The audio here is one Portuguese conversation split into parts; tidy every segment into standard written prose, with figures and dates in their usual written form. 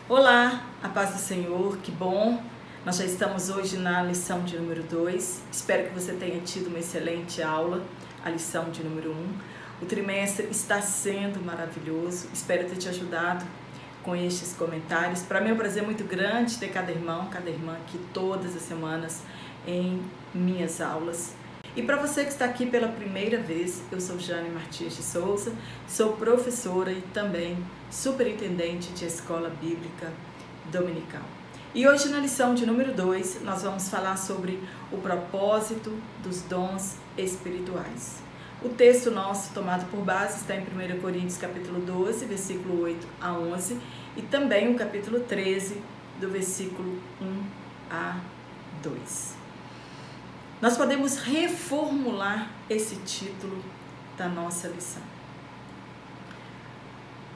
Olá, a paz do Senhor, que bom! Nós já estamos hoje na lição de número 2. Espero que você tenha tido uma excelente aula, a lição de número 1. O trimestre está sendo maravilhoso, espero ter te ajudado com estes comentários. Para mim é um prazer muito grande ter cada irmão, cada irmã aqui todas as semanas em minhas aulas. E para você que está aqui pela primeira vez, eu sou Jane Martins de Souza, sou professora e também superintendente de Escola Bíblica Dominical. E hoje na lição de número 2, nós vamos falar sobre o propósito dos dons espirituais. O texto nosso tomado por base está em 1 Coríntios capítulo 12, versículo 8 a 11 e também o capítulo 13, do versículo 1 a 2. Nós podemos reformular esse título da nossa lição.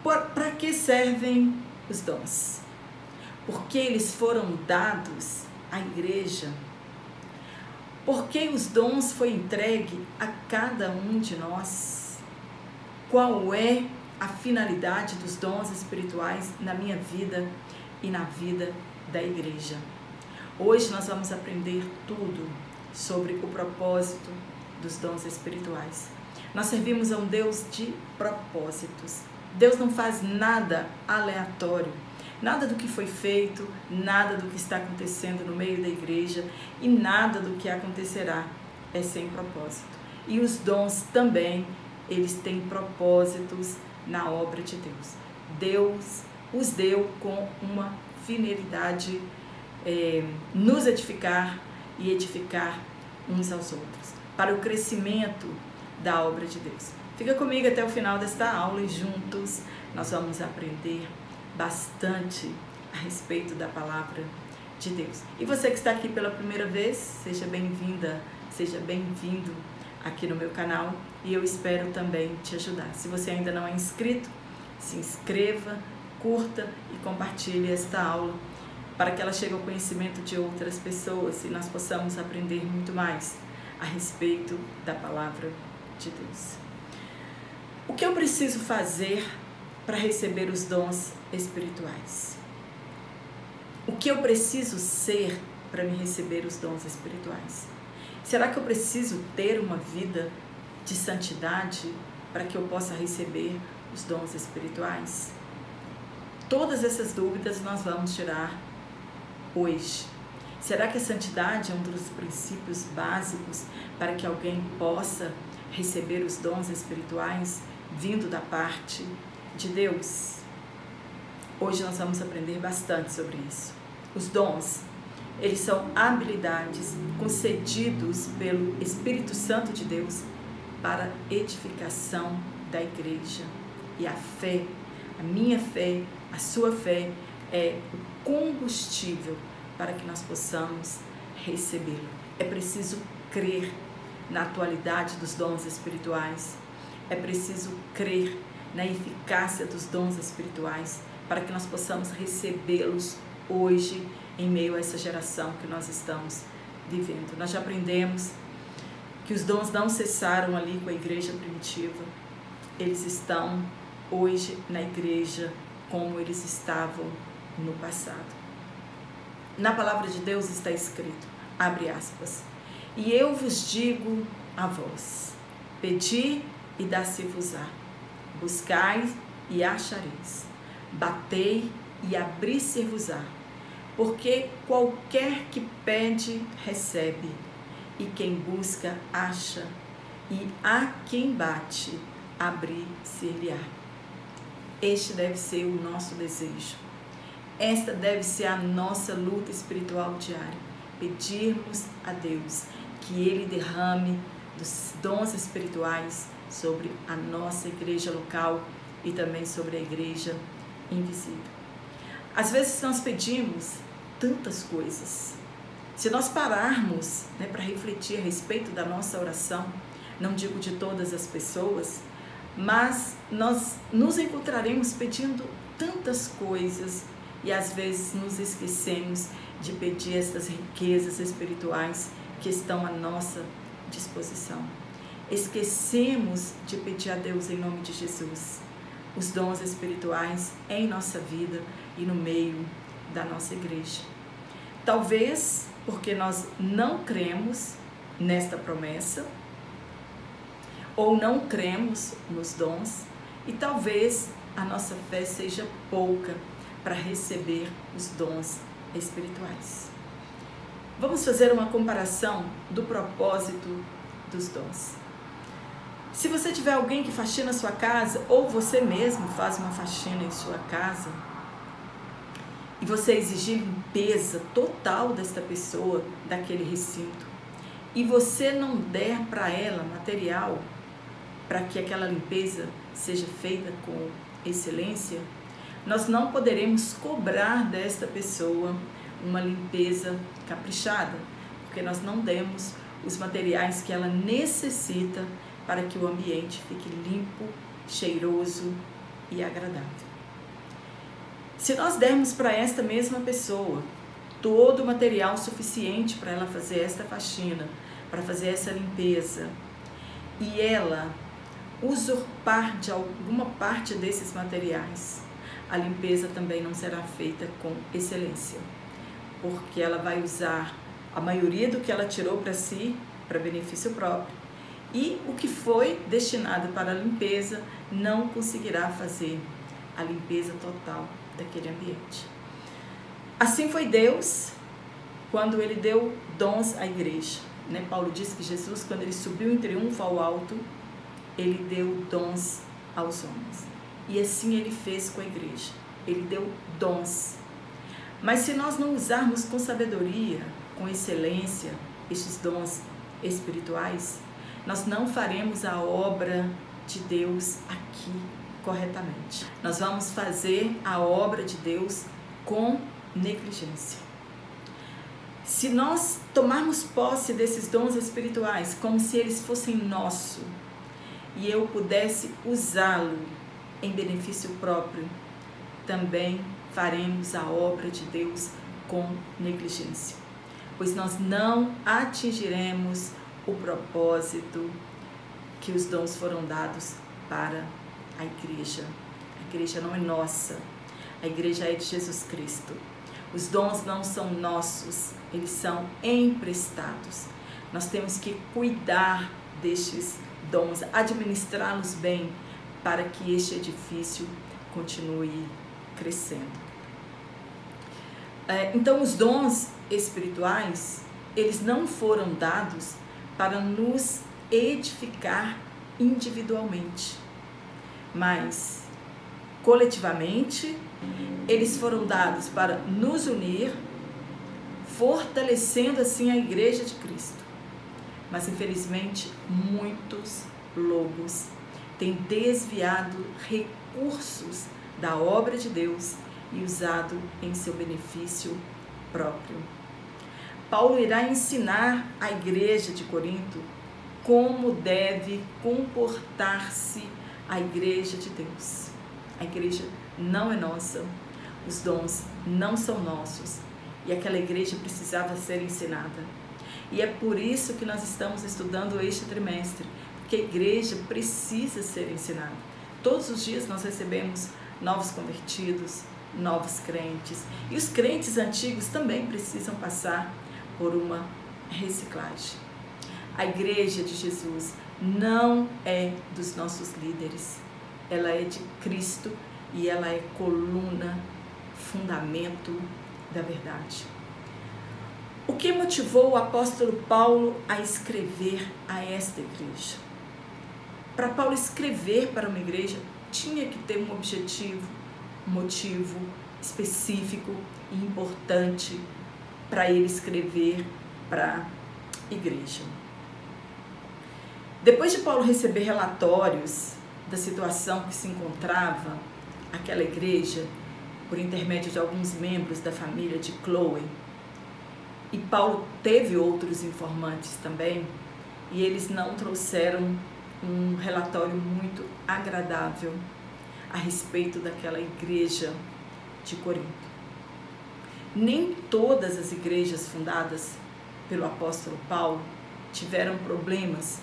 Para que servem os dons? Porque eles foram dados à igreja? Porque os dons foi entregue a cada um de nós? Qual é a finalidade dos dons espirituais na minha vida e na vida da igreja? Hoje nós vamos aprender tudo sobre o propósito dos dons espirituais. Nós servimos a um Deus de propósitos. Deus não faz nada aleatório. Nada do que foi feito, nada do que está acontecendo no meio da igreja e nada do que acontecerá é sem propósito. E os dons também, eles têm propósitos na obra de Deus. Deus os deu com uma finalidade, nos edificar e edificar uns aos outros, para o crescimento da obra de Deus. Fica comigo até o final desta aula e juntos nós vamos aprender bastante a respeito da palavra de Deus. E você que está aqui pela primeira vez, seja bem-vinda, seja bem-vindo aqui no meu canal e eu espero também te ajudar. Se você ainda não é inscrito, se inscreva, curta e compartilhe esta aula para que ela chegue ao conhecimento de outras pessoas e nós possamos aprender muito mais a respeito da palavra de Deus. O que eu preciso fazer para receber os dons espirituais? O que eu preciso ser para me receber os dons espirituais? Será que eu preciso ter uma vida de santidade para que eu possa receber os dons espirituais? Todas essas dúvidas nós vamos tirar hoje. Será que a santidade é um dos princípios básicos para que alguém possa receber os dons espirituais vindo da parte de Deus? Hoje nós vamos aprender bastante sobre isso. Os dons, eles são habilidades concedidos pelo Espírito Santo de Deus para edificação da igreja. E a fé, a minha fé, a sua fé é o combustível para que nós possamos recebê-lo. É preciso crer na atualidade dos dons espirituais. É preciso crer na eficácia dos dons espirituais para que nós possamos recebê-los hoje em meio a essa geração que nós estamos vivendo. Nós já aprendemos que os dons não cessaram ali com a igreja primitiva. Eles estão hoje na igreja como eles estavam no passado. Na palavra de Deus está escrito, abre aspas, e eu vos digo a vós, pedi e dá-se-vos-á, buscai e achareis, batei e abri-se-vos-á, porque qualquer que pede, recebe, e quem busca, acha, e a quem bate, abrir-se-lhe-á. Este deve ser o nosso desejo. Esta deve ser a nossa luta espiritual diária. Pedirmos a Deus que Ele derrame dos dons espirituais sobre a nossa igreja local e também sobre a igreja invisível. Às vezes nós pedimos tantas coisas. Se nós pararmos, para refletir a respeito da nossa oração, não digo de todas as pessoas, mas nós nos encontraremos pedindo tantas coisas e às vezes nos esquecemos de pedir estas riquezas espirituais que estão à nossa disposição. Esquecemos de pedir a Deus em nome de Jesus os dons espirituais em nossa vida e no meio da nossa igreja. Talvez porque nós não cremos nesta promessa, ou não cremos nos dons, e talvez a nossa fé seja pouca para receber os dons espirituais. Vamos fazer uma comparação do propósito dos dons. Se você tiver alguém que faxina a sua casa, ou você mesmo faz uma faxina em sua casa, e você exigir limpeza total desta pessoa, daquele recinto, e você não der para ela material para que aquela limpeza seja feita com excelência, nós não poderemos cobrar desta pessoa uma limpeza caprichada, porque nós não demos os materiais que ela necessita para que o ambiente fique limpo, cheiroso e agradável. Se nós dermos para esta mesma pessoa todo o material suficiente para ela fazer esta faxina, para fazer essa limpeza, e ela usurpar de alguma parte desses materiais, a limpeza também não será feita com excelência, porque ela vai usar a maioria do que ela tirou para si, para benefício próprio, e o que foi destinado para a limpeza não conseguirá fazer a limpeza total daquele ambiente. Assim foi Deus quando ele deu dons à igreja, né? Paulo diz que Jesus, quando ele subiu em triunfo ao alto, ele deu dons aos homens. E assim ele fez com a igreja. Ele deu dons. Mas se nós não usarmos com sabedoria, com excelência, estes dons espirituais, nós não faremos a obra de Deus aqui corretamente. Nós vamos fazer a obra de Deus com negligência. Se nós tomarmos posse desses dons espirituais como se eles fossem nossos e eu pudesse usá-lo em benefício próprio, também faremos a obra de Deus com negligência, pois nós não atingiremos o propósito que os dons foram dados para a igreja. A igreja não é nossa, a igreja é de Jesus Cristo. Os dons não são nossos, eles são emprestados. Nós temos que cuidar destes dons, administrá-los bem, para que este edifício continue crescendo. Então, os dons espirituais, eles não foram dados para nos edificar individualmente, mas coletivamente eles foram dados para nos unir, fortalecendo assim a igreja de Cristo. Mas infelizmente muitos lobos têm desviado recursos da obra de Deus e usado em seu benefício próprio. Paulo irá ensinar à igreja de Corinto como deve comportar-se a igreja de Deus. A igreja não é nossa, os dons não são nossos, e aquela igreja precisava ser ensinada. E é por isso que nós estamos estudando este trimestre, porque a igreja precisa ser ensinada. Todos os dias nós recebemos novos convertidos, novos crentes, e os crentes antigos também precisam passar por uma reciclagem. A igreja de Jesus não é dos nossos líderes, ela é de Cristo e ela é coluna, fundamento da verdade. O que motivou o apóstolo Paulo a escrever a esta igreja? Para Paulo escrever para uma igreja, tinha que ter um objetivo, um motivo específico e importante para ele escrever para a igreja. Depois de Paulo receber relatórios da situação que se encontrava aquela igreja, por intermédio de alguns membros da família de Chloe, e Paulo teve outros informantes também, e eles não trouxeram um relatório muito agradável a respeito daquela igreja de Corinto. Nem todas as igrejas fundadas pelo apóstolo Paulo tiveram problemas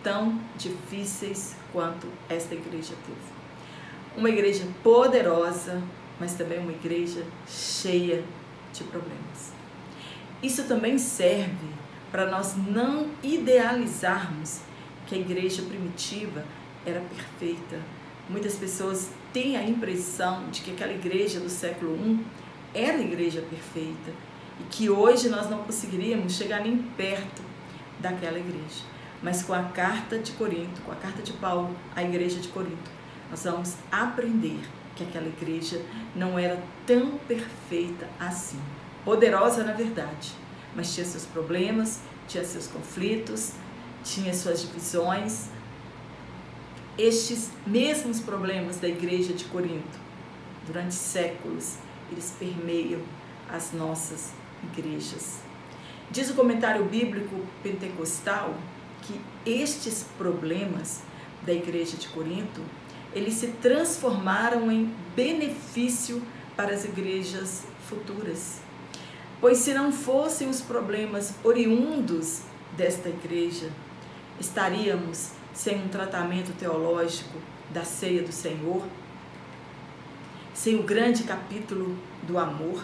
tão difíceis quanto esta igreja teve. Uma igreja poderosa, mas também uma igreja cheia de problemas. Isso também serve para nós não idealizarmos que a igreja primitiva era perfeita. Muitas pessoas têm a impressão de que aquela igreja do século I era a igreja perfeita e que hoje nós não conseguiríamos chegar nem perto daquela igreja. Mas com a carta de Corinto, com a carta de Paulo à igreja de Corinto, nós vamos aprender que aquela igreja não era tão perfeita assim. Poderosa na verdade, mas tinha seus problemas, tinha seus conflitos, tinha suas divisões. Estes mesmos problemas da igreja de Corinto, durante séculos, eles permeiam as nossas igrejas. Diz o comentário bíblico pentecostal que estes problemas da igreja de Corinto, eles se transformaram em benefício para as igrejas futuras. Pois se não fossem os problemas oriundos desta igreja, estaríamos sem um tratamento teológico da ceia do Senhor, sem o grande capítulo do amor,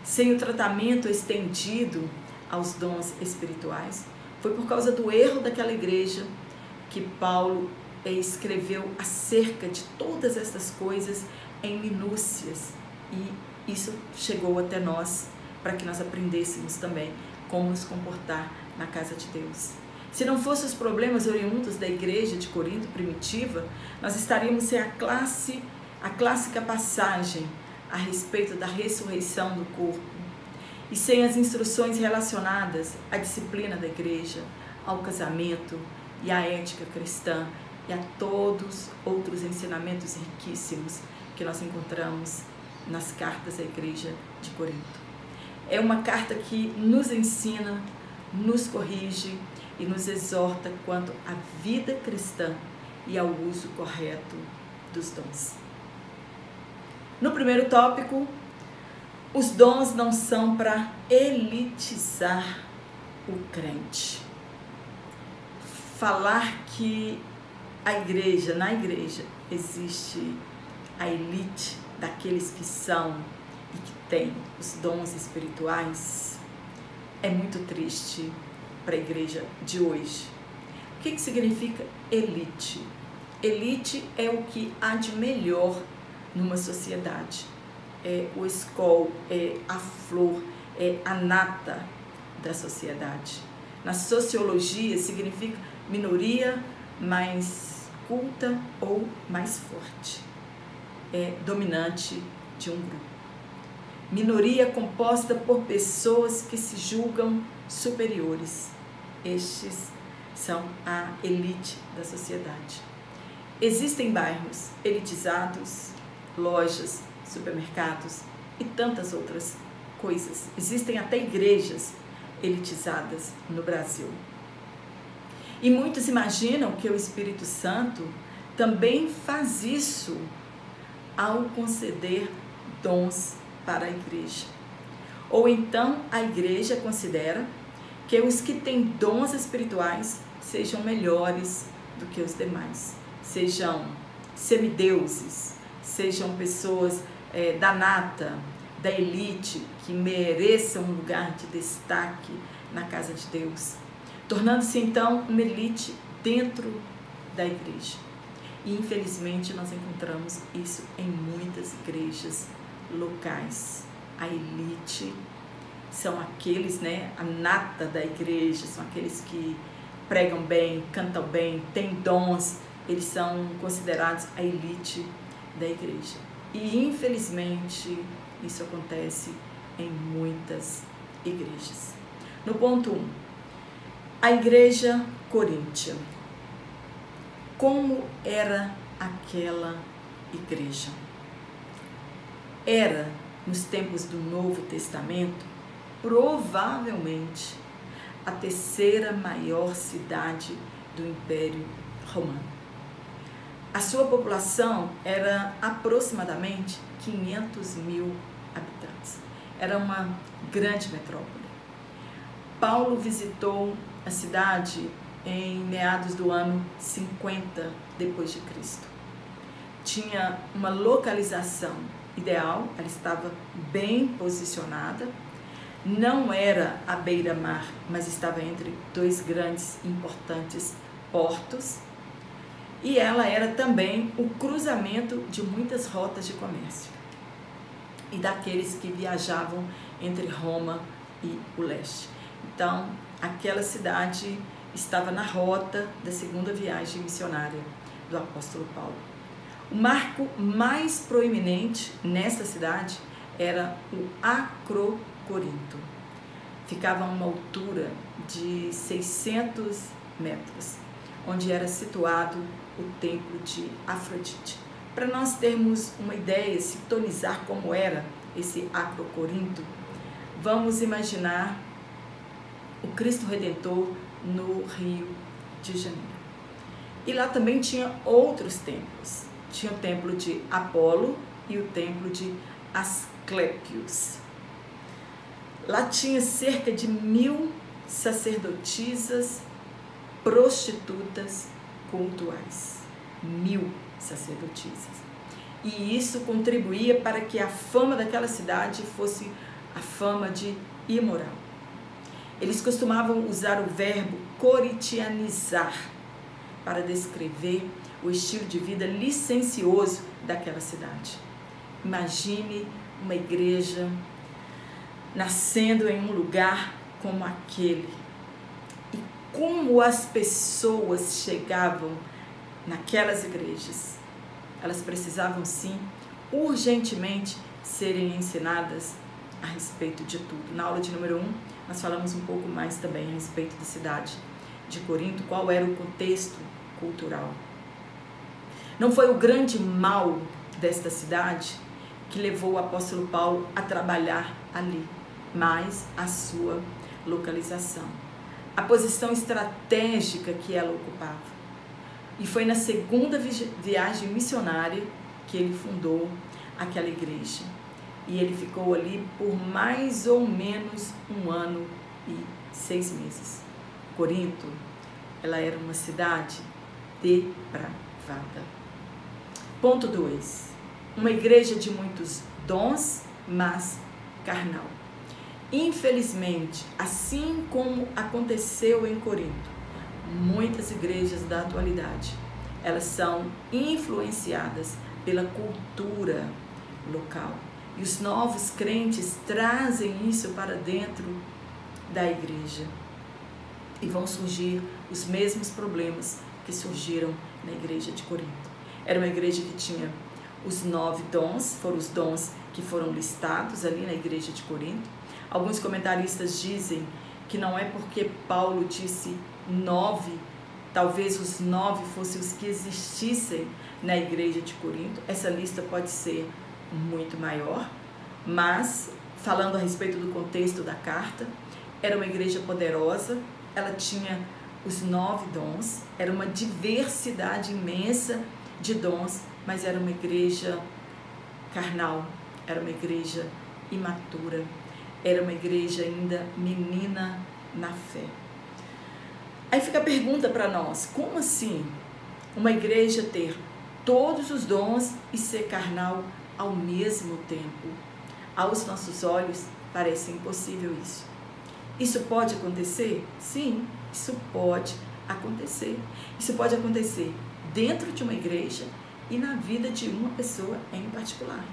sem o tratamento estendido aos dons espirituais. Foi por causa do erro daquela igreja que Paulo escreveu acerca de todas essas coisas em minúcias, e isso chegou até nós para que nós aprendêssemos também como nos comportar na casa de Deus. Se não fossem os problemas oriundos da igreja de Corinto primitiva, nós estaríamos sem a clássica passagem a respeito da ressurreição do corpo e sem as instruções relacionadas à disciplina da igreja, ao casamento e à ética cristã e a todos outros ensinamentos riquíssimos que nós encontramos nas cartas da igreja de Corinto. É uma carta que nos ensina, nos corrige e nos exorta quanto à vida cristã e ao uso correto dos dons. No primeiro tópico, os dons não são para elitizar o crente. Falar que na igreja existe a elite daqueles que são e que têm os dons espirituais é muito triste para a igreja de hoje. O que significa elite? Elite é o que há de melhor numa sociedade. É o escol, é a flor, é a nata da sociedade. Na sociologia significa minoria mais culta ou mais forte. É dominante de um grupo. Minoria composta por pessoas que se julgam superiores. Estes são a elite da sociedade. Existem bairros elitizados, lojas, supermercados e tantas outras coisas. Existem até igrejas elitizadas no Brasil. E muitos imaginam que o Espírito Santo também faz isso ao conceder dons para a igreja. Ou então a igreja considera que os que têm dons espirituais sejam melhores do que os demais, sejam semideuses, sejam pessoas da nata, da elite, que mereçam um lugar de destaque na casa de Deus, tornando-se então uma elite dentro da igreja. E infelizmente nós encontramos isso em muitas igrejas locais. A elite são aqueles, a nata da igreja, são aqueles que pregam bem, cantam bem, têm dons, eles são considerados a elite da igreja. E infelizmente isso acontece em muitas igrejas. No ponto 1, a igreja coríntia. Como era aquela igreja? Era, nos tempos do Novo Testamento, provavelmente a terceira maior cidade do Império Romano. A sua população era aproximadamente 500 mil habitantes. Era uma grande metrópole. Paulo visitou a cidade em meados do ano 50 depois de Cristo. Tinha uma localização ideal, ela estava bem posicionada, não era à beira-mar, mas estava entre dois grandes e importantes portos, e ela era também o cruzamento de muitas rotas de comércio e daqueles que viajavam entre Roma e o leste. Então, aquela cidade estava na rota da segunda viagem missionária do apóstolo Paulo. O marco mais proeminente nesta cidade era o Acrocorinto. Ficava a uma altura de 600 metros, onde era situado o templo de Afrodite. Para nós termos uma ideia, sintonizar como era esse Acrocorinto, vamos imaginar o Cristo Redentor no Rio de Janeiro. E lá também tinha outros templos. Tinha o templo de Apolo e o templo de Asclépios. Lá tinha cerca de 1000 sacerdotisas prostitutas cultuais. 1000 sacerdotisas. E isso contribuía para que a fama daquela cidade fosse a fama de imoral. Eles costumavam usar o verbo coritianizar para descrever o estilo de vida licencioso daquela cidade. Imagine uma igreja nascendo em um lugar como aquele. E como as pessoas chegavam naquelas igrejas. Elas precisavam, sim, urgentemente serem ensinadas a respeito de tudo. Na aula de número 1, nós falamos um pouco mais também a respeito da cidade de Corinto, qual era o contexto cultural. Não foi o grande mal desta cidade que levou o apóstolo Paulo a trabalhar ali, mas a sua localização, a posição estratégica que ela ocupava. E foi na segunda viagem missionária que ele fundou aquela igreja. E ele ficou ali por mais ou menos 1 ano e 6 meses. Corinto, ela era uma cidade depravada. Ponto 2. Uma igreja de muitos dons, mas carnal. Infelizmente, assim como aconteceu em Corinto, muitas igrejas da atualidade, elas são influenciadas pela cultura local. E os novos crentes trazem isso para dentro da igreja. E vão surgir os mesmos problemas que surgiram na igreja de Corinto. Era uma igreja que tinha os 9 dons, foram os dons que foram listados ali na igreja de Corinto. Alguns comentaristas dizem que não é porque Paulo disse 9, talvez os 9 fossem os que existissem na igreja de Corinto. Essa lista pode ser muito maior, mas falando a respeito do contexto da carta, era uma igreja poderosa, ela tinha os 9 dons, era uma diversidade imensa de dons, mas era uma igreja carnal, era uma igreja imatura, era uma igreja ainda menina na fé. Aí fica a pergunta para nós, como assim uma igreja ter todos os dons e ser carnal ao mesmo tempo? Aos nossos olhos parece impossível isso. Isso pode acontecer? Sim, isso pode acontecer. Isso pode acontecer dentro de uma igreja e na vida de uma pessoa em particular.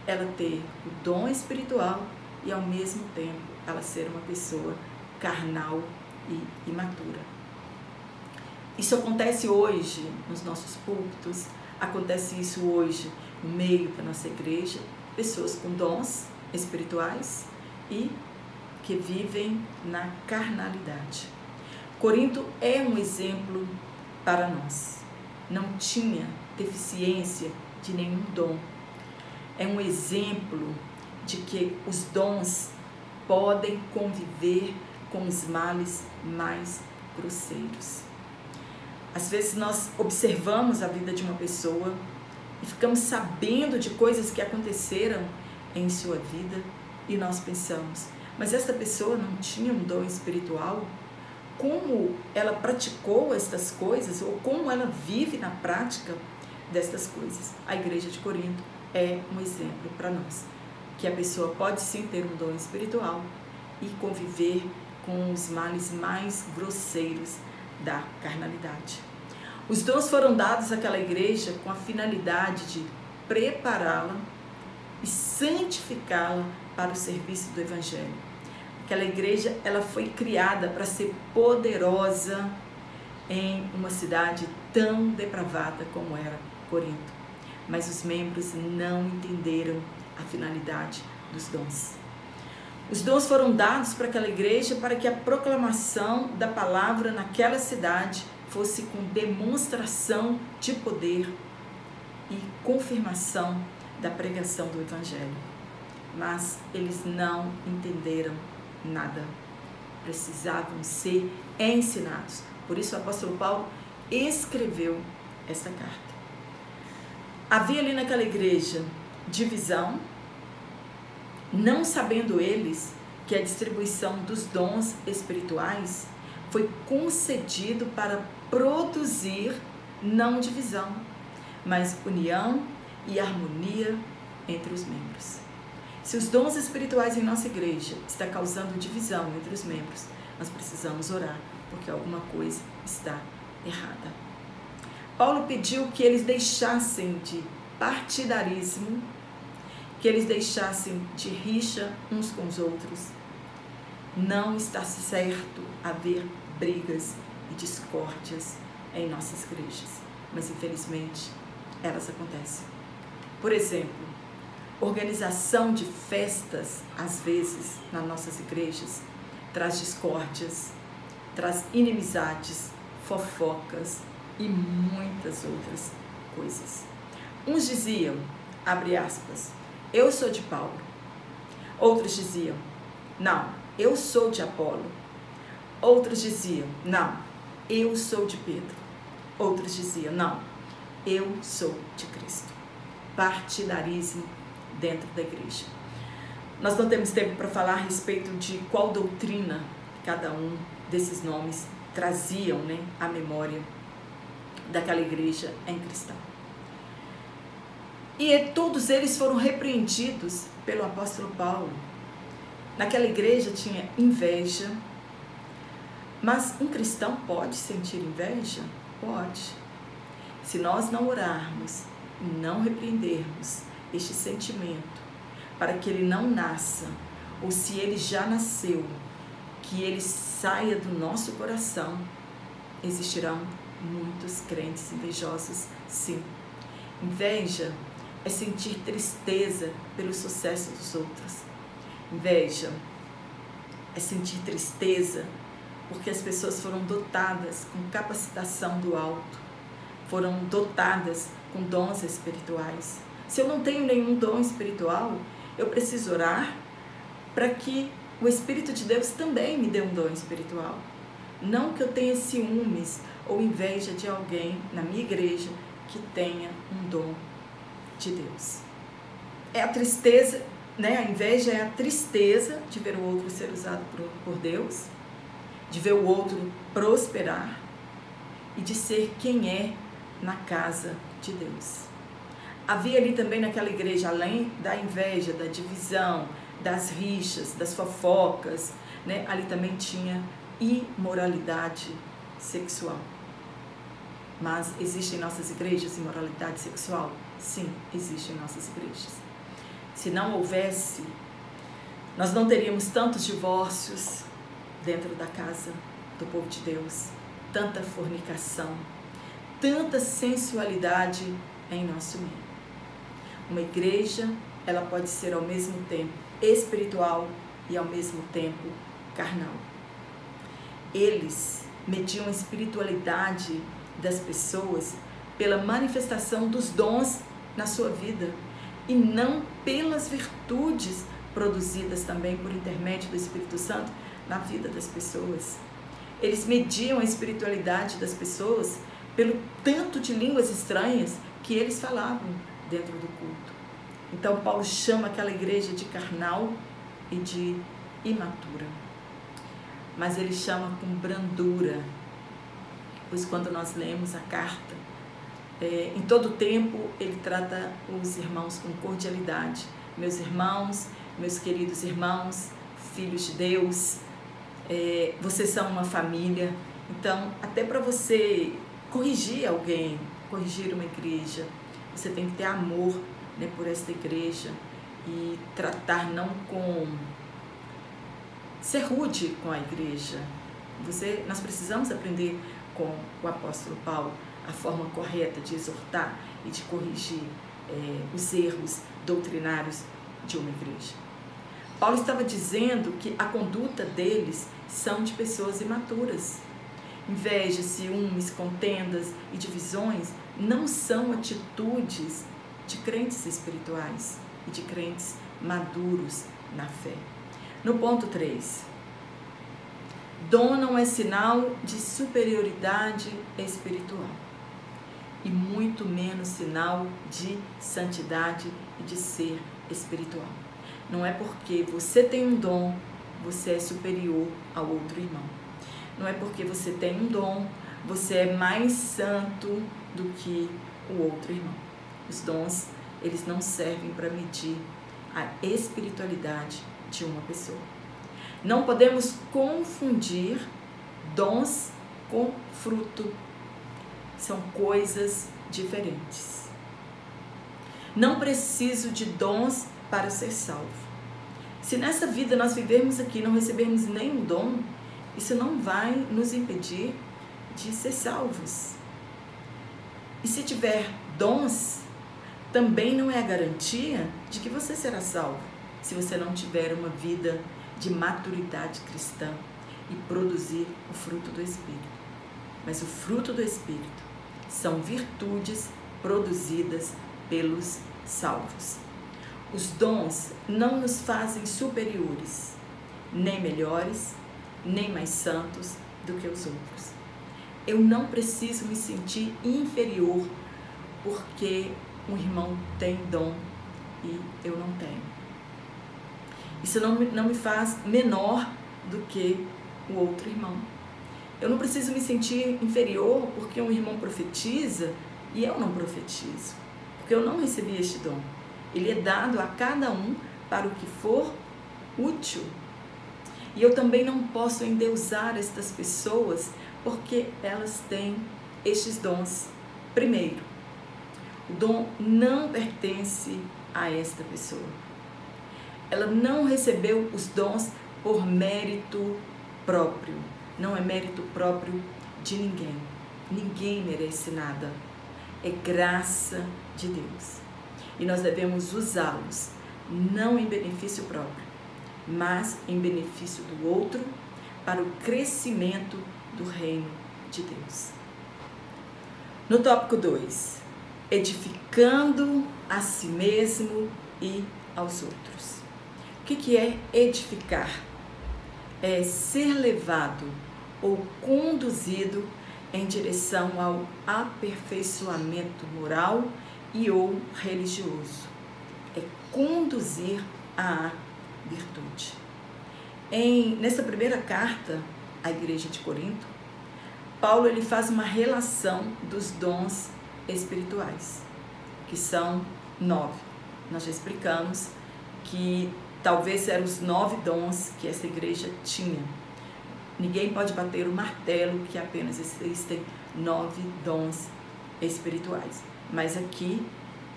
Ela ter o dom espiritual e ao mesmo tempo ela ser uma pessoa carnal e imatura. Isso acontece hoje nos nossos púlpitos, acontece isso hoje no meio da nossa igreja, pessoas com dons espirituais e que vivem na carnalidade. Corinto é um exemplo para nós. Não tinha deficiência de nenhum dom. É um exemplo de que os dons podem conviver com os males mais grosseiros. Às vezes nós observamos a vida de uma pessoa e ficamos sabendo de coisas que aconteceram em sua vida e nós pensamos, mas essa pessoa não tinha um dom espiritual? Como ela praticou estas coisas ou como ela vive na prática destas coisas? A igreja de Corinto é um exemplo para nós, que a pessoa pode sim ter um dom espiritual e conviver com os males mais grosseiros da carnalidade. Os dons foram dados àquela igreja com a finalidade de prepará-la e santificá-la para o serviço do Evangelho. Aquela igreja, ela foi criada para ser poderosa em uma cidade tão depravada como era Corinto. Mas os membros não entenderam a finalidade dos dons. Os dons foram dados para aquela igreja para que a proclamação da palavra naquela cidade fosse com demonstração de poder e confirmação da pregação do Evangelho. Mas eles não entenderam nada. Precisavam ser ensinados. Por isso o apóstolo Paulo escreveu essa carta. Havia ali naquela igreja divisão, não sabendo eles que a distribuição dos dons espirituais foi concedido para produzir não divisão, mas união e harmonia entre os membros. Se os dons espirituais em nossa igreja estão causando divisão entre os membros, nós precisamos orar, porque alguma coisa está errada. Paulo pediu que eles deixassem de partidarismo, que eles deixassem de rixa uns com os outros. Não está certo haver brigas e discórdias em nossas igrejas, mas infelizmente elas acontecem. Por exemplo, organização de festas, às vezes, nas nossas igrejas, traz discórdias, traz inimizades, fofocas e muitas outras coisas. Uns diziam, abre aspas, eu sou de Paulo. Outros diziam, não, eu sou de Apolo. Outros diziam, não, eu sou de Pedro. Outros diziam, não, eu sou de Cristo. Partidarismo dentro da igreja. Nós não temos tempo para falar a respeito de qual doutrina cada um desses nomes traziam, né, à memória daquela igreja em cristão. E todos eles foram repreendidos pelo apóstolo Paulo. Naquela igreja tinha inveja, mas um cristão pode sentir inveja? Pode. Se nós não orarmos e não repreendermos este sentimento para que ele não nasça, ou se ele já nasceu, que ele saia do nosso coração, existirão muitos crentes invejosos, sim. Inveja é sentir tristeza pelo sucesso dos outros. Inveja é sentir tristeza porque as pessoas foram dotadas com capacitação do alto, foram dotadas com dons espirituais. Se eu não tenho nenhum dom espiritual, eu preciso orar para que o Espírito de Deus também me dê um dom espiritual. Não que eu tenha ciúmes ou inveja de alguém na minha igreja que tenha um dom de Deus. É a tristeza, né? A inveja é a tristeza de ver o outro ser usado por Deus, de ver o outro prosperar e de ser quem é na casa de Deus. Havia ali também naquela igreja, além da inveja, da divisão, das rixas, das fofocas, né? Ali também tinha imoralidade sexual. Mas existe em nossas igrejas imoralidade sexual? Sim, existe em nossas igrejas. Se não houvesse, nós não teríamos tantos divórcios dentro da casa do povo de Deus, tanta fornicação, tanta sensualidade em nosso meio. Uma igreja, ela pode ser ao mesmo tempo espiritual e ao mesmo tempo carnal. Eles mediam a espiritualidade das pessoas pela manifestação dos dons na sua vida e não pelas virtudes produzidas também por intermédio do Espírito Santo na vida das pessoas. Eles mediam a espiritualidade das pessoas pelo tanto de línguas estranhas que eles falavam dentro do culto. Então Paulo chama aquela igreja de carnal e de imatura. Mas ele chama com brandura, pois quando nós lemos a carta Em todo tempo, ele trata os irmãos com cordialidade. Meus irmãos, meus queridos irmãos, filhos de Deus, vocês são uma família. Então, até para você corrigir alguém, corrigir uma igreja, você tem que ter amor, né, por esta igreja e tratar não com... ser rude com a igreja. Nós precisamos aprender com o apóstolo Paulo a forma correta de exortar e de corrigir os erros doutrinários de uma igreja. Paulo estava dizendo que a conduta deles são de pessoas imaturas. Inveja, ciúmes, contendas e divisões não são atitudes de crentes espirituais e de crentes maduros na fé. No ponto 3, dom não é sinal de superioridade espiritual e muito menos sinal de santidade e de ser espiritual. Não é porque você tem um dom, você é superior ao outro irmão. Não é porque você tem um dom, você é mais santo do que o outro irmão. Os dons, eles não servem para medir a espiritualidade de uma pessoa. Não podemos confundir dons com fruto. São coisas diferentes. Não preciso de dons para ser salvo. Se nessa vida nós vivermos aqui e não recebermos nenhum dom, isso não vai nos impedir de ser salvos. E se tiver dons, também não é a garantia de que você será salvo, se você não tiver uma vida de maturidade cristã e produzir o fruto do Espírito. Mas o fruto do Espírito são virtudes produzidas pelos salvos. Os dons não nos fazem superiores, nem melhores, nem mais santos do que os outros. Eu não preciso me sentir inferior porque um irmão tem dom e eu não tenho. Isso não me faz menor do que o outro irmão. Eu não preciso me sentir inferior porque um irmão profetiza e eu não profetizo, porque eu não recebi este dom. Ele é dado a cada um para o que for útil. E eu também não posso endeusar estas pessoas porque elas têm estes dons. Primeiro, o dom não pertence a esta pessoa. Ela não recebeu os dons por mérito próprio. Não é mérito próprio de ninguém. Ninguém merece nada. É graça de Deus. E nós devemos usá-los, não em benefício próprio, mas em benefício do outro, para o crescimento do reino de Deus. No tópico 2, edificando a si mesmo e aos outros. O que é edificar? É ser levado ou conduzido em direção ao aperfeiçoamento moral e ou religioso. É conduzir à virtude. Nessa primeira carta à igreja de Corinto, Paulo ele faz uma relação dos dons espirituais, que são 9. Nós já explicamos que talvez eram os 9 dons que essa igreja tinha. Ninguém pode bater o martelo que apenas existem 9 dons espirituais. Mas aqui,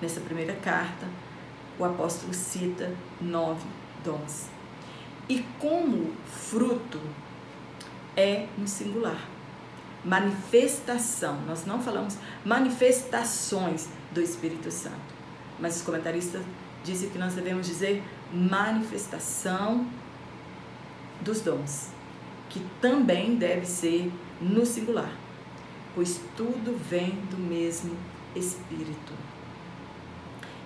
nessa primeira carta, o apóstolo cita 9 dons. E como fruto é no singular. Manifestação, nós não falamos manifestações do Espírito Santo, mas os comentaristas dizem que nós devemos dizer manifestação dos dons, que também deve ser no singular, pois tudo vem do mesmo Espírito.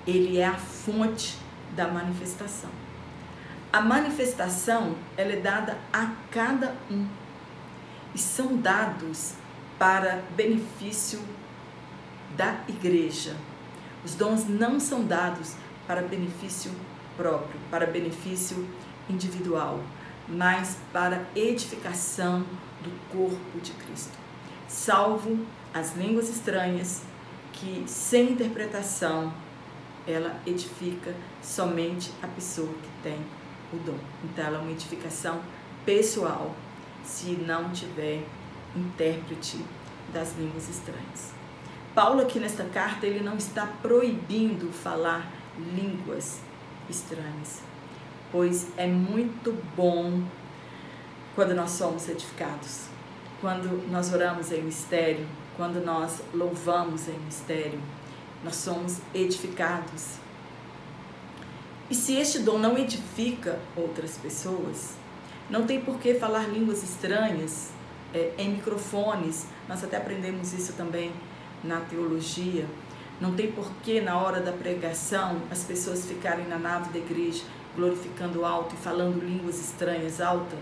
Ele é a fonte da manifestação. A manifestação, ela é dada a cada um e são dados para benefício da igreja. Os dons não são dados para benefício próprio, para benefício individual, mas para edificação do corpo de Cristo. Salvo as línguas estranhas, que sem interpretação ela edifica somente a pessoa que tem o dom. Então ela é uma edificação pessoal, se não tiver intérprete das línguas estranhas. Paulo aqui nesta carta, ele não está proibindo falar línguas estranhas, pois é muito bom quando nós somos edificados, quando nós oramos em mistério, quando nós louvamos em mistério, nós somos edificados. E se este dom não edifica outras pessoas, não tem por que falar línguas estranhas em microfones. Nós até aprendemos isso também na teologia. Não tem por que na hora da pregação as pessoas ficarem na nave da igreja glorificando alto e falando línguas estranhas alta,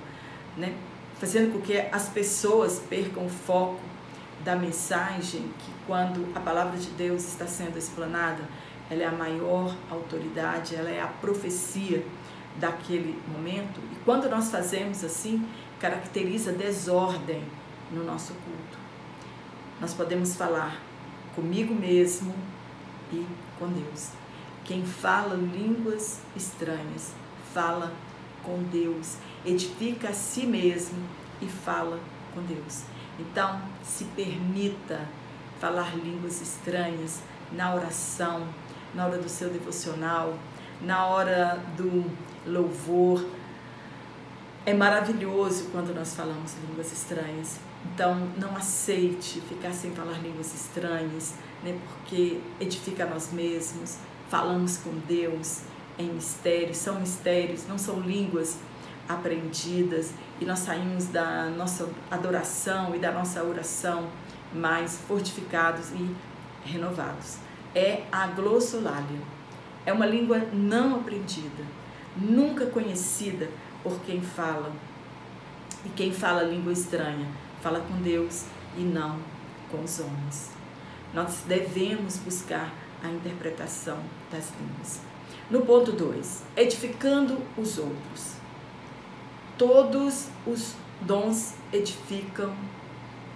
né? Fazendo com que as pessoas percam o foco da mensagem, que quando a palavra de Deus está sendo explanada, ela é a maior autoridade, ela é a profecia daquele momento. E quando nós fazemos assim, caracteriza desordem no nosso culto. Nós podemos falar comigo mesmo e com Deus. Quem fala línguas estranhas, fala com Deus, edifica a si mesmo e fala com Deus. Então, se permita falar línguas estranhas na oração, na hora do seu devocional, na hora do louvor. É maravilhoso quando nós falamos línguas estranhas. Então, não aceite ficar sem falar línguas estranhas, né? Porque edifica a nós mesmos. Falamos com Deus em mistérios, são mistérios, não são línguas aprendidas, e nós saímos da nossa adoração e da nossa oração mais fortificados e renovados. É a glossolalia, é uma língua não aprendida, nunca conhecida por quem fala. E quem fala língua estranha fala com Deus e não com os homens. Nós devemos buscar a interpretação das línguas. No ponto 2, edificando os outros. Todos os dons edificam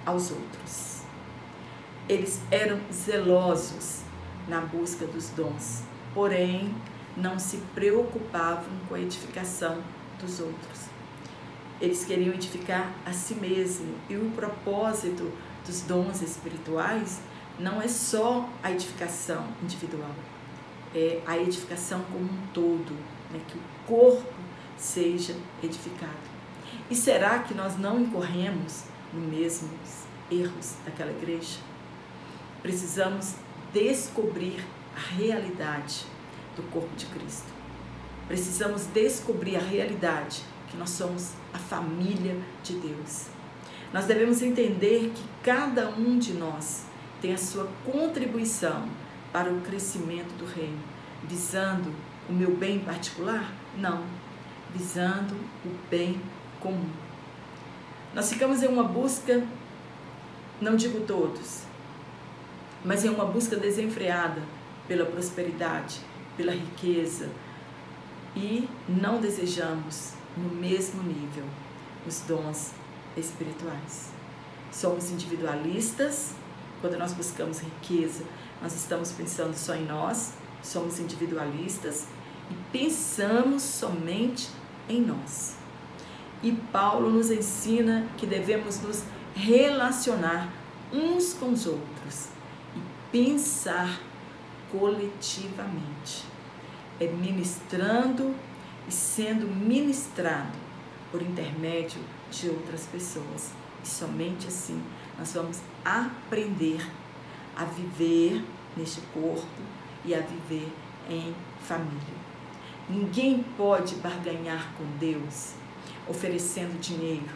aos outros. Eles eram zelosos na busca dos dons, porém não se preocupavam com a edificação dos outros. Eles queriam edificar a si mesmo, e o propósito dos dons espirituais não é só a edificação individual, é a edificação como um todo, né? Que o corpo seja edificado. E será que nós não incorremos nos mesmos erros daquela igreja? Precisamos descobrir a realidade do corpo de Cristo. Precisamos descobrir a realidade que nós somos a família de Deus. Nós devemos entender que cada um de nós tem a sua contribuição para o crescimento do reino, visando o meu bem particular? Não, visando o bem comum. Nós ficamos em uma busca, não digo todos, mas em uma busca desenfreada pela prosperidade, pela riqueza, e não desejamos no mesmo nível os dons espirituais. Somos individualistas. Quando nós buscamos riqueza, nós estamos pensando só em nós, somos individualistas e pensamos somente em nós. E Paulo nos ensina que devemos nos relacionar uns com os outros e pensar coletivamente. É ministrando e sendo ministrado por intermédio de outras pessoas. E somente assim nós vamos aprender a viver neste corpo e a viver em família. Ninguém pode barganhar com Deus oferecendo dinheiro,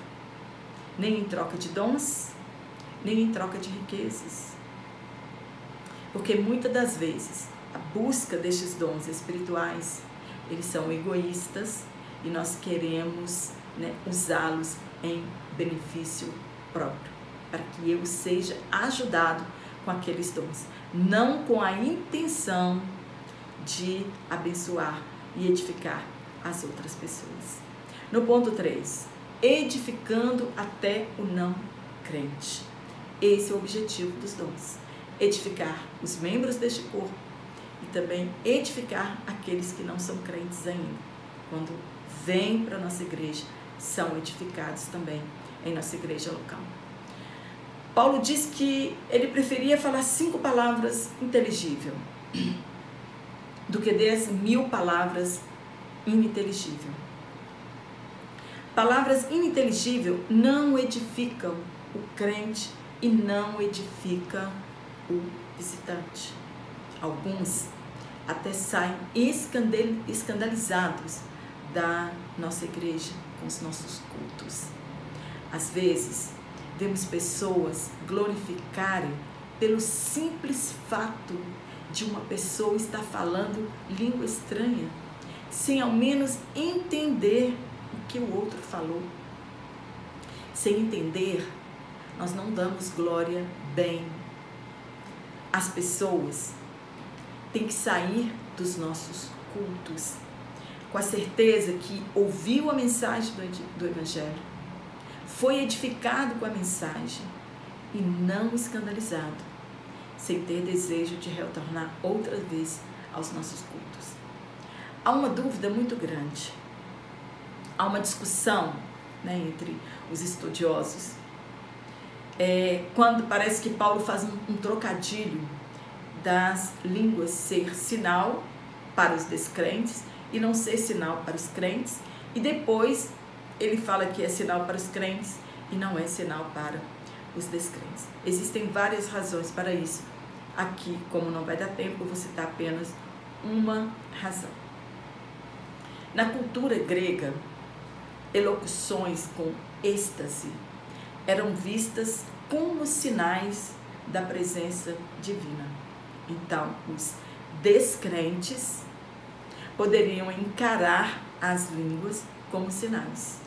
nem em troca de dons, nem em troca de riquezas. Porque muitas das vezes a busca destes dons espirituais, eles são egoístas e nós queremos, né, usá-los em benefício próprio, para que eu seja ajudado com aqueles dons, não com a intenção de abençoar e edificar as outras pessoas. No ponto 3, edificando até o não crente. Esse é o objetivo dos dons, edificar os membros deste corpo e também edificar aqueles que não são crentes ainda. Quando vêm para a nossa igreja, são edificados também em nossa igreja local. Paulo diz que ele preferia falar 5 palavras inteligíveis do que 10.000 palavras ininteligíveis. Palavras ininteligíveis não edificam o crente e não edificam o visitante. Alguns até saem escandalizados da nossa igreja com os nossos cultos. Às vezes, vemos pessoas glorificarem pelo simples fato de uma pessoa estar falando língua estranha, sem ao menos entender o que o outro falou. Sem entender, nós não damos glória bem. As pessoas têm que sair dos nossos cultos com a certeza que ouviu a mensagem do Evangelho, foi edificado com a mensagem e não escandalizado, sem ter desejo de retornar outra vez aos nossos cultos. Há uma dúvida muito grande, há uma discussão, entre os estudiosos, quando parece que Paulo faz um trocadilho das línguas ser sinal para os descrentes e não ser sinal para os crentes, e depois ele fala que é sinal para os crentes e não é sinal para os descrentes. Existem várias razões para isso. Aqui, como não vai dar tempo, eu vou citar apenas uma razão. Na cultura grega, elocuções com êxtase eram vistas como sinais da presença divina. Então, os descrentes poderiam encarar as línguas como sinais,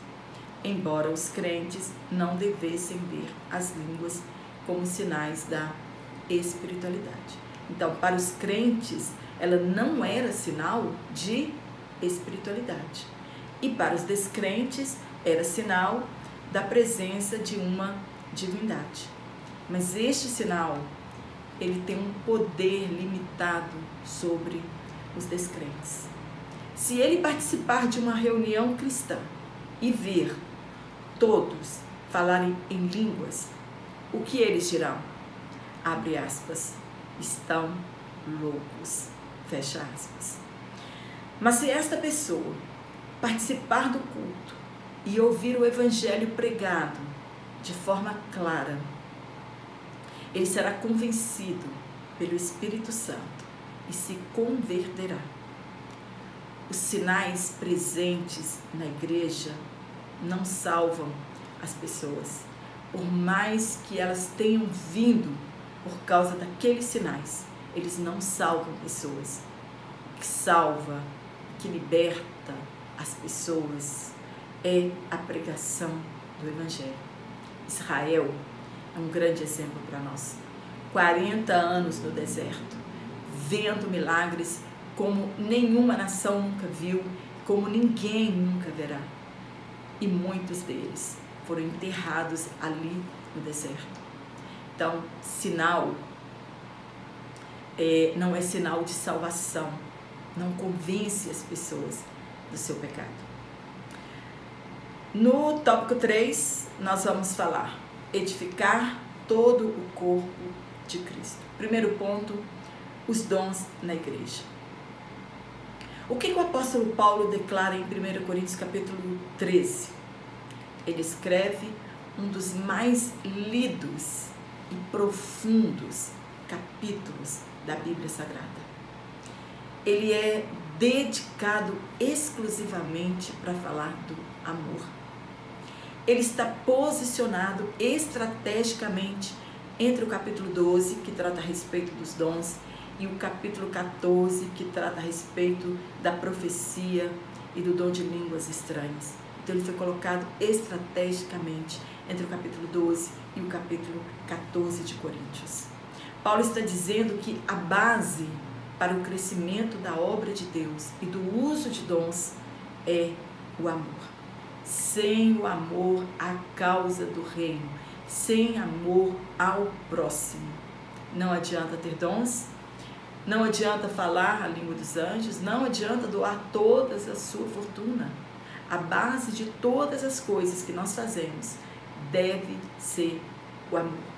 embora os crentes não devessem ver as línguas como sinais da espiritualidade. Então, para os crentes, ela não era sinal de espiritualidade. E para os descrentes, era sinal da presença de uma divindade. Mas este sinal, ele tem um poder limitado sobre os descrentes. Se ele participar de uma reunião cristã e ver todos falarem em línguas, o que eles dirão? Abre aspas, estão loucos, fecha aspas. Mas se esta pessoa participar do culto e ouvir o evangelho pregado de forma clara, ele será convencido pelo Espírito Santo e se converterá. Os sinais presentes na igreja não salvam as pessoas, por mais que elas tenham vindo por causa daqueles sinais, eles não salvam pessoas. O que salva, o que liberta as pessoas é a pregação do Evangelho. Israel é um grande exemplo para nós. 40 anos no deserto, vendo milagres como nenhuma nação nunca viu, como ninguém nunca verá. E muitos deles foram enterrados ali no deserto. Então, sinal não é sinal de salvação, não convence as pessoas do seu pecado. No tópico 3, nós vamos falar edificar todo o corpo de Cristo. Primeiro ponto, os dons na igreja. O que o apóstolo Paulo declara em 1 Coríntios capítulo 13? Ele escreve um dos mais lidos e profundos capítulos da Bíblia Sagrada. Ele é dedicado exclusivamente para falar do amor. Ele está posicionado estrategicamente entre o capítulo 12, que trata a respeito dos dons, e o capítulo 14, que trata a respeito da profecia e do dom de línguas estranhas. Então ele foi colocado estrategicamente entre o capítulo 12 e o capítulo 14 de Coríntios. Paulo está dizendo que a base para o crescimento da obra de Deus e do uso de dons é o amor. Sem o amor à causa do reino, sem amor ao próximo, Não adianta ter dons, não adianta falar a língua dos anjos, não adianta doar toda a sua fortuna. A base de todas as coisas que nós fazemos deve ser o amor.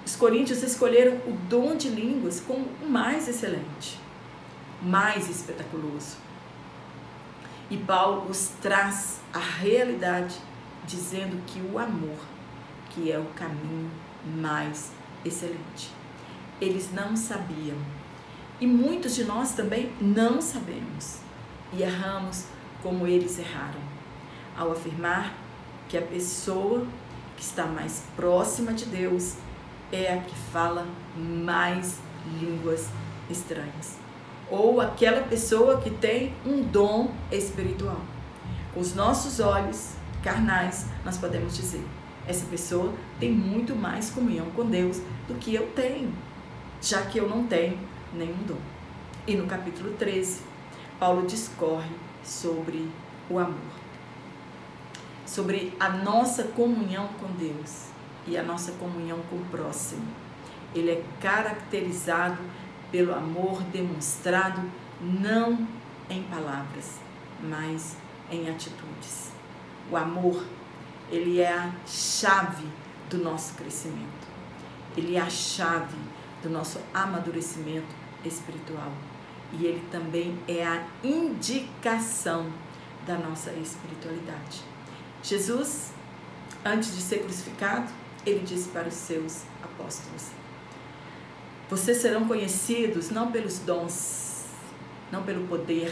Os coríntios escolheram o dom de línguas como o mais excelente, o mais espetaculoso. E Paulo os traz a realidade, dizendo que o amor, que é o caminho mais excelente. Eles não sabiam. E muitos de nós também não sabemos. E erramos como eles erraram, ao afirmar que a pessoa que está mais próxima de Deus é a que fala mais línguas estranhas. Ou aquela pessoa que tem um dom espiritual. Com os nossos olhos carnais, nós podemos dizer: essa pessoa tem muito mais comunhão com Deus do que eu tenho, já que eu não tenho nenhum dom. E no capítulo 13, Paulo discorre sobre o amor, sobre a nossa comunhão com Deus e a nossa comunhão com o próximo. Ele é caracterizado pelo amor demonstrado não em palavras, mas em atitudes. O amor, ele é a chave do nosso crescimento. Ele é a chave do nosso amadurecimento espiritual. E ele também é a indicação da nossa espiritualidade. Jesus, antes de ser crucificado, ele disse para os seus apóstolos: vocês serão conhecidos não pelos dons, não pelo poder,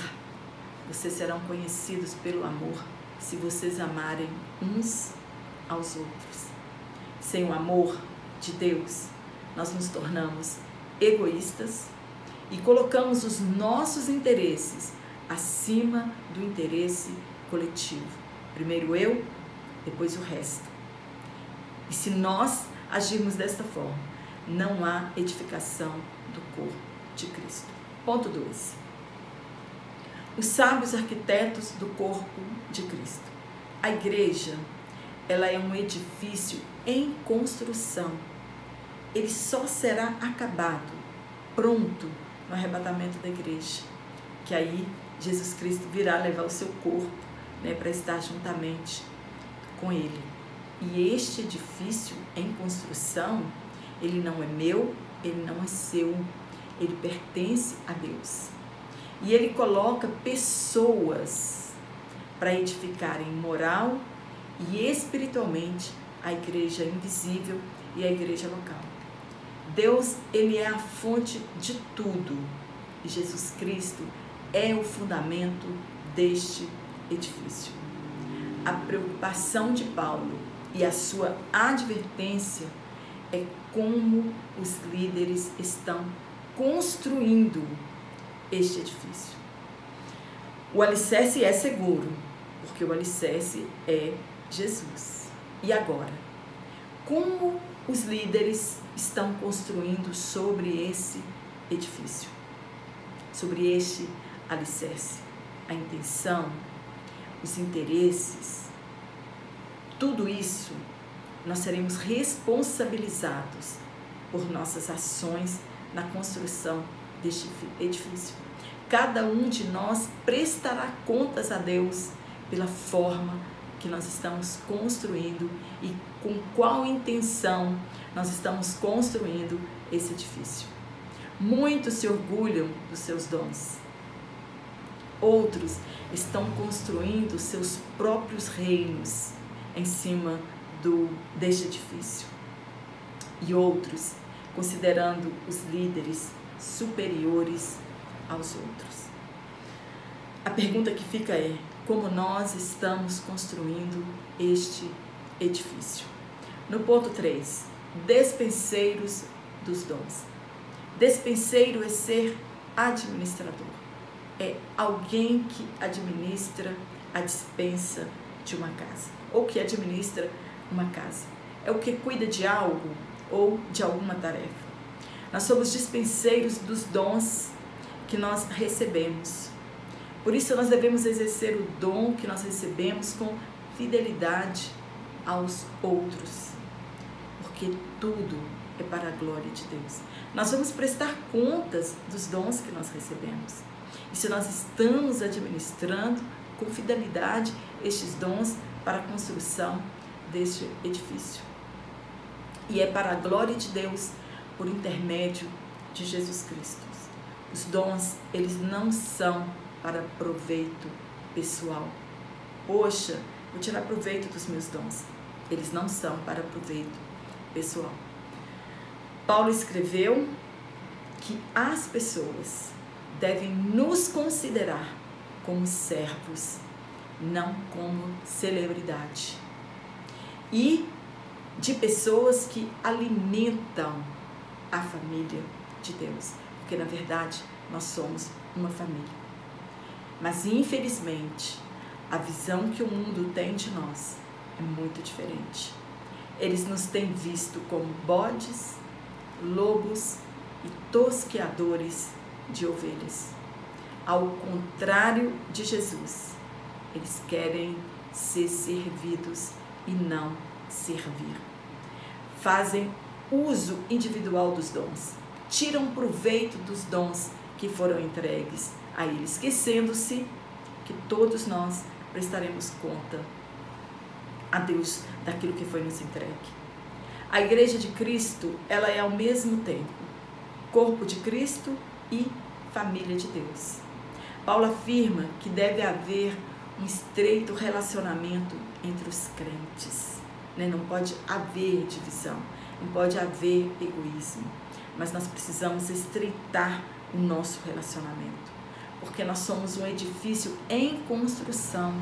vocês serão conhecidos pelo amor, se vocês amarem uns aos outros. Sem o amor de Deus, nós nos tornamos egoístas e colocamos os nossos interesses acima do interesse coletivo. Primeiro eu, depois o resto. E se nós agirmos desta forma, não há edificação do corpo de Cristo. Ponto 2. Os sábios arquitetos do corpo de Cristo. A igreja, ela é um edifício em construção. Ele só será acabado, pronto, no arrebatamento da igreja. Que aí Jesus Cristo virá levar o seu corpo, para estar juntamente com ele. E este edifício em construção, ele não é meu, ele não é seu, ele pertence a Deus. E ele coloca pessoas para edificarem moral e espiritualmente a igreja invisível e a igreja local. Deus, ele é a fonte de tudo. E Jesus Cristo é o fundamento deste edifício. A preocupação de Paulo e a sua advertência é como os líderes estão construindo este edifício. O alicerce é seguro, porque o alicerce é Jesus. E agora, como os líderes estão construindo sobre esse edifício, sobre este alicerce? A intenção, os interesses, tudo isso nós seremos responsabilizados por nossas ações na construção deste edifício. Cada um de nós prestará contas a Deus pela forma que nós estamos construindo e com qual intenção nós estamos construindo esse edifício. Muitos se orgulham dos seus dons. Outros estão construindo seus próprios reinos em cima deste edifício. E outros considerando os líderes superiores aos outros. A pergunta que fica é: como nós estamos construindo este edifício? No ponto 3, despenseiros dos dons. Despenseiro é ser administrador. É alguém que administra a despensa de uma casa, ou que administra uma casa. É o que cuida de algo ou de alguma tarefa. Nós somos dispenseiros dos dons que nós recebemos. Por isso nós devemos exercer o dom que nós recebemos com fidelidade aos outros. Porque tudo é para a glória de Deus. Nós vamos prestar contas dos dons que nós recebemos. E se nós estamos administrando com fidelidade estes dons para a construção deste edifício. E é para a glória de Deus, por intermédio de Jesus Cristo. Os dons, eles não são para proveito pessoal. Poxa, vou tirar proveito dos meus dons. Eles não são para proveito pessoal. Paulo escreveu que as pessoas devem nos considerar como servos, não como celebridade. E de pessoas que alimentam a família de Deus. Porque, na verdade, nós somos uma família. Mas, infelizmente, a visão que o mundo tem de nós é muito diferente. Eles nos têm visto como bodes, lobos e tosqueadores de ovelhas. Ao contrário de Jesus, eles querem ser servidos e não servir. Fazem uso individual dos dons, tiram proveito dos dons que foram entregues a eles, esquecendo-se que todos nós prestaremos conta a Deus daquilo que foi nos entregue. A Igreja de Cristo, ela é ao mesmo tempo corpo de Cristo e família de Deus. Paulo afirma que deve haver um estreito relacionamento entre os crentes, né? Não pode haver divisão, não pode haver egoísmo, mas nós precisamos estreitar o nosso relacionamento, porque nós somos um edifício em construção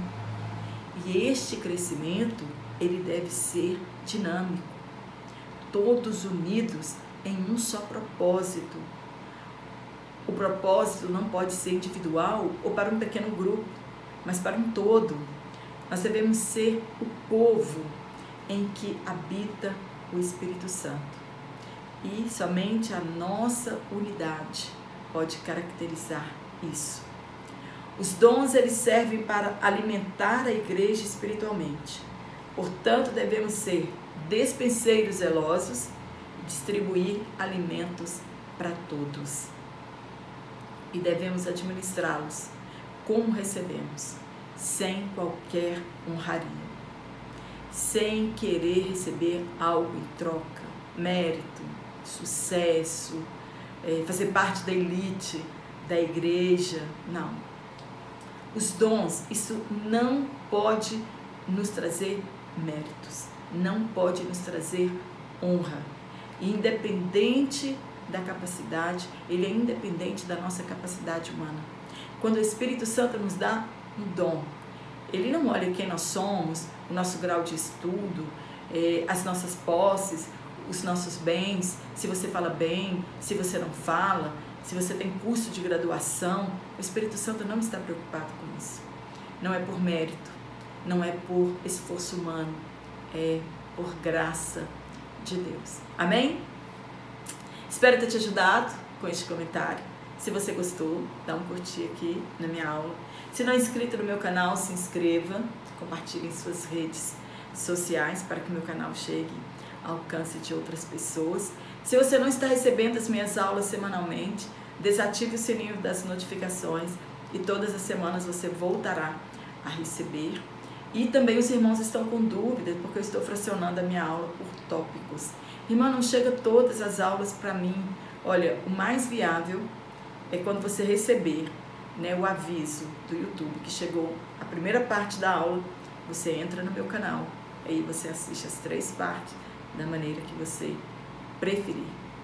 e este crescimento, ele deve ser dinâmico, todos unidos em um só propósito. O propósito não pode ser individual ou para um pequeno grupo, mas para um todo. Nós devemos ser o povo em que habita o Espírito Santo. E somente a nossa unidade pode caracterizar isso. Os dons, eles servem para alimentar a igreja espiritualmente. Portanto, devemos ser despenseiros zelosos e distribuir alimentos para todos. E devemos administrá-los como recebemos, sem qualquer honraria, sem querer receber algo em troca, mérito, sucesso, fazer parte da elite da igreja, não. Os dons, isso não pode nos trazer méritos, não pode nos trazer honra. E independente da capacidade, ele é independente da nossa capacidade humana. Quando o Espírito Santo nos dá um dom, ele não olha quem nós somos, o nosso grau de estudo, as nossas posses, os nossos bens, se você fala bem, se você não fala, se você tem curso de graduação. O Espírito Santo não está preocupado com isso. Não é por mérito, não é por esforço humano, é por graça de Deus. Amém? Espero ter te ajudado com este comentário. Se você gostou, dá um curtir aqui na minha aula. Se não é inscrito no meu canal, se inscreva, compartilhe em suas redes sociais para que meu canal chegue ao alcance de outras pessoas. Se você não está recebendo as minhas aulas semanalmente, desative o sininho das notificações e todas as semanas você voltará a receber. E também os irmãos estão com dúvidas, porque eu estou fracionando a minha aula por tópicos. Irmã, não chega todas as aulas para mim. Olha, o mais viável é quando você receber, né, o aviso do YouTube que chegou a primeira parte da aula, você entra no meu canal, aí você assiste as 3 partes da maneira que você preferir.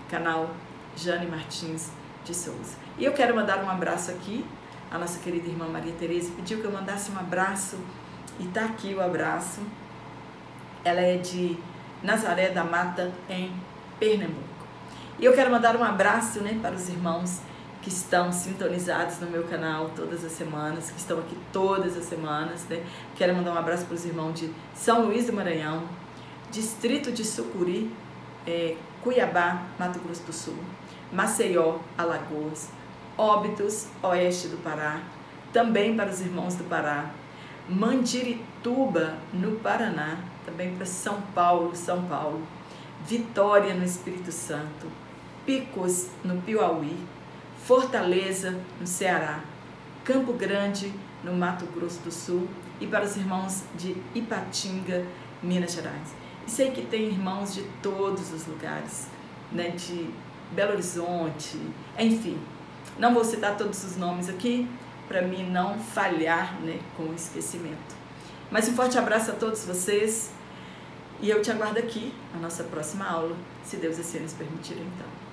Canal Jane Martins de Souza. E eu quero mandar um abraço aqui. A nossa querida irmã Maria Tereza pediu que eu mandasse um abraço e tá aqui o abraço. Ela é de Nazaré da Mata, em Pernambuco. E eu quero mandar um abraço, né, para os irmãos que estão sintonizados no meu canal todas as semanas, que estão aqui todas as semanas, né? Quero mandar um abraço para os irmãos de São Luís do Maranhão, distrito de Sucuri, Cuiabá, Mato Grosso do Sul, Maceió, Alagoas, Óbidos, oeste do Pará, também para os irmãos do Pará, Mandirituba, no Paraná, também para São Paulo, Vitória no Espírito Santo, Picos no Piauí, Fortaleza no Ceará, Campo Grande no Mato Grosso do Sul e para os irmãos de Ipatinga, Minas Gerais. E sei que tem irmãos de todos os lugares, né, de Belo Horizonte, enfim. Não vou citar todos os nomes aqui, para mim não falhar, né, com o esquecimento. Mas um forte abraço a todos vocês e eu te aguardo aqui na nossa próxima aula, se Deus assim nos permitir então.